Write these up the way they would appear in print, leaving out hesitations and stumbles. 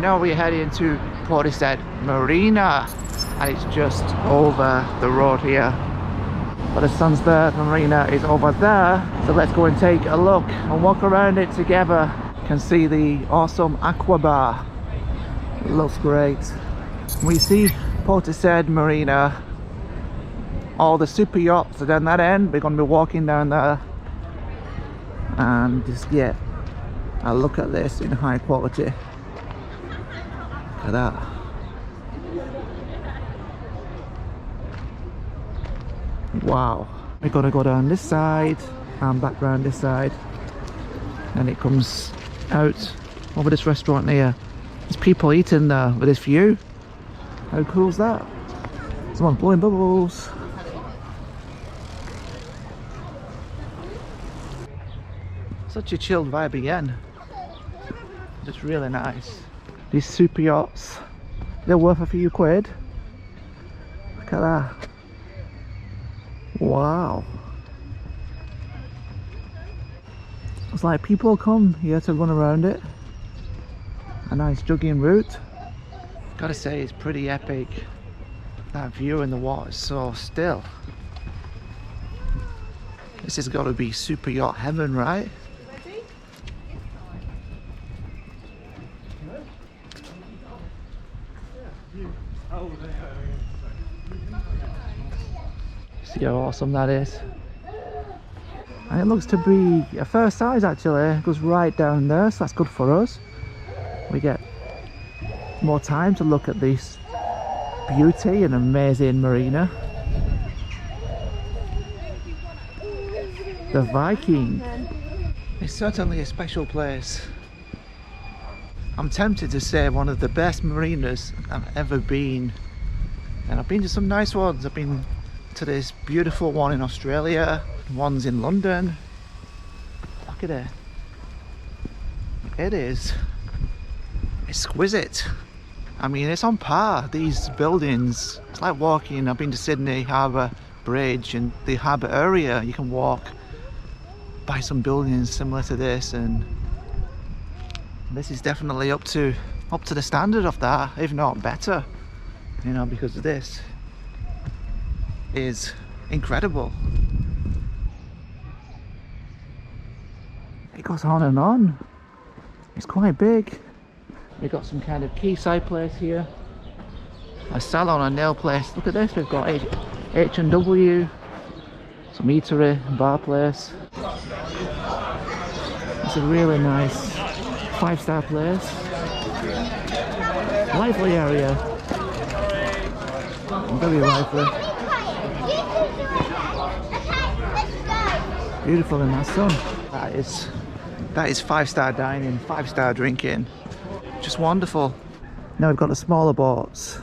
Now we're heading to Portishead Marina, and it's just over the road here. But the Somerset Marina is over there, so let's go and take a look and walk around it together. You can see the awesome aqua bar. It looks great. We see Portishead Marina. All the super yachts are down that end. We're going to be walking down there and just get a look at this in high quality. Look at that. Wow. We're gonna go down this side and back round this side, and it comes out over this restaurant here. There's people eating there with this view. How cool is that? Someone's blowing bubbles. Such a chilled vibe again. Just really nice. These super yachts, they're worth a few quid. Look at that. Wow. It's like people come here to run around it. A nice jogging route. Gotta say, it's pretty epic. That view in the water is so still. This has got to be super yacht heaven, right? See how awesome that is. And it looks to be a fair size actually. It goes right down there, so that's good for us. We get more time to look at this beauty and amazing marina. The Viking. It's certainly a special place. I'm tempted to say one of the best marinas I've ever been. And I've been to some nice ones. I've been to this beautiful one in Australia, one's in London. Look at it. It is exquisite. I mean, it's on par. These buildings, it's like walking. I've been to Sydney Harbour Bridge and the harbour area. You can walk by some buildings similar to this, and this is definitely up to the standard of that, if not better, you know, because this is incredible. It goes on and on. It's quite big. We've got some kind of quayside place here, a salon and nail place. Look at this, we've got H&W, some eatery, bar place. It's a really nice 5-star place. Lively area. Very lively. Beautiful in that sun. That is 5-star dining, 5-star drinking. Just wonderful. Now we've got the smaller boats.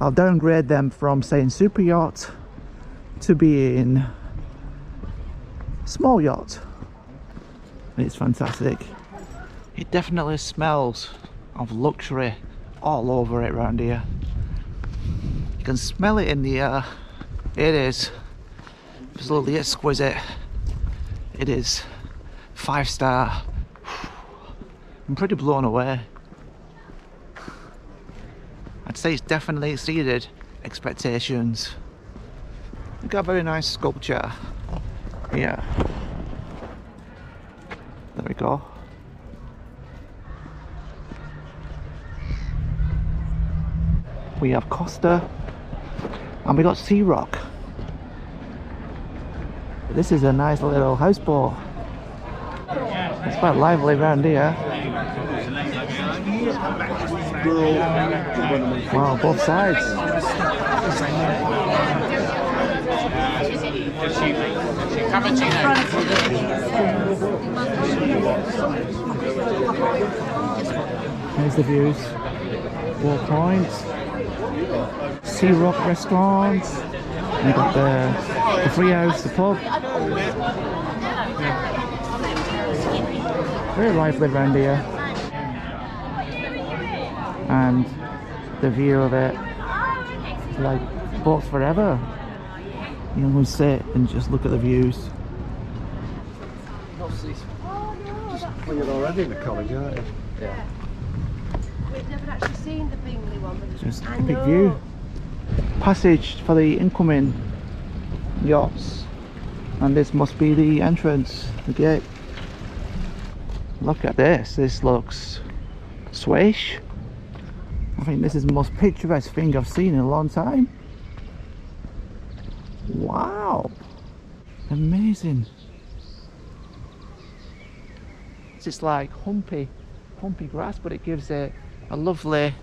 I'll downgrade them from saying super yacht to being small yacht. It's fantastic. It definitely smells of luxury all over it around here. You can smell it in the air. It is absolutely exquisite. It is 5-star. I'm pretty blown away. I'd say it's definitely exceeded expectations. We've got a very nice sculpture here. There we go. We have Costa and we got Sea Rock. This is a nice little houseboat. It's quite lively around here. Wow, both sides. Here's the views. Wall Point, Sea Rock Restaurant. We've got the free house, the pub. Very lively around here. And the view of it, it's like boats forever. You can sit and just look at the views. Well, you're already in the college, aren't you? Yeah. actually seen the Bingley one. Just a big view. Passage for the incoming yachts. And this must be the entrance, the gate. Look at this. This looks swish. I think this is the most picturesque thing I've seen in a long time. Wow. Amazing. It's like humpy grass, but it gives it a lovely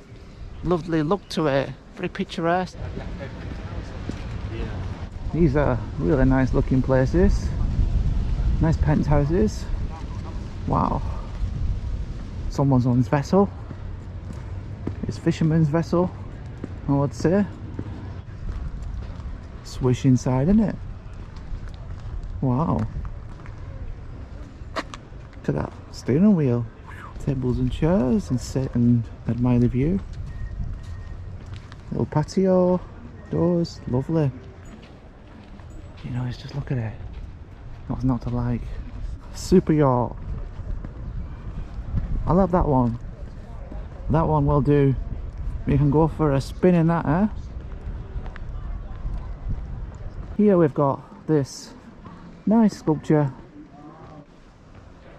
look to it. Very picturesque. These are really nice looking places. Nice penthouses. Wow. Someone's on his vessel. It's fisherman's vessel, I would say. Swish inside, isn't it? Wow. Look at that steering wheel. Tables and chairs, and sit and admire the view. Little patio, doors, lovely. You know, just look at it. What's not to like? Super yacht. I love that one. That one will do. We can go for a spin in that, eh? Here we've got this nice sculpture.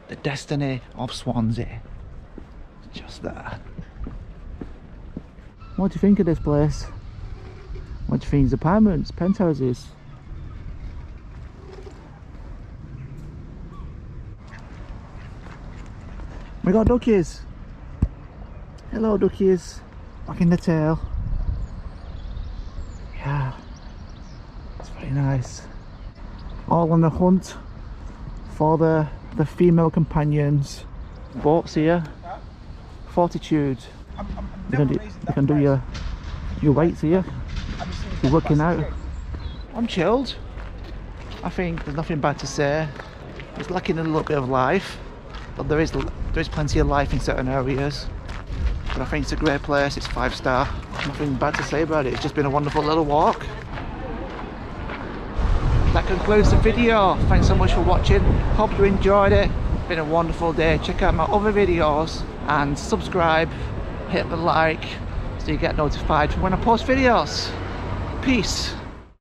The Destiny of Swansea. Just there. What do you think of this place? What do you think of the apartments, penthouses? We got duckies. Hello duckies. Back in the tail. Yeah. It's very nice. All on the hunt for the female companions. Boats here. Fortitude. You can do your weights here. You're working out. I'm chilled. I think there's nothing bad to say. It's lacking a little bit of life, but there is plenty of life in certain areas. But I think it's a great place. It's 5-star. Nothing bad to say about it. It's just been a wonderful little walk. That concludes the video. Thanks so much for watching. Hope you enjoyed it. Been a wonderful day. Check out my other videos and subscribe, hit the like so you get notified when I post videos. Peace.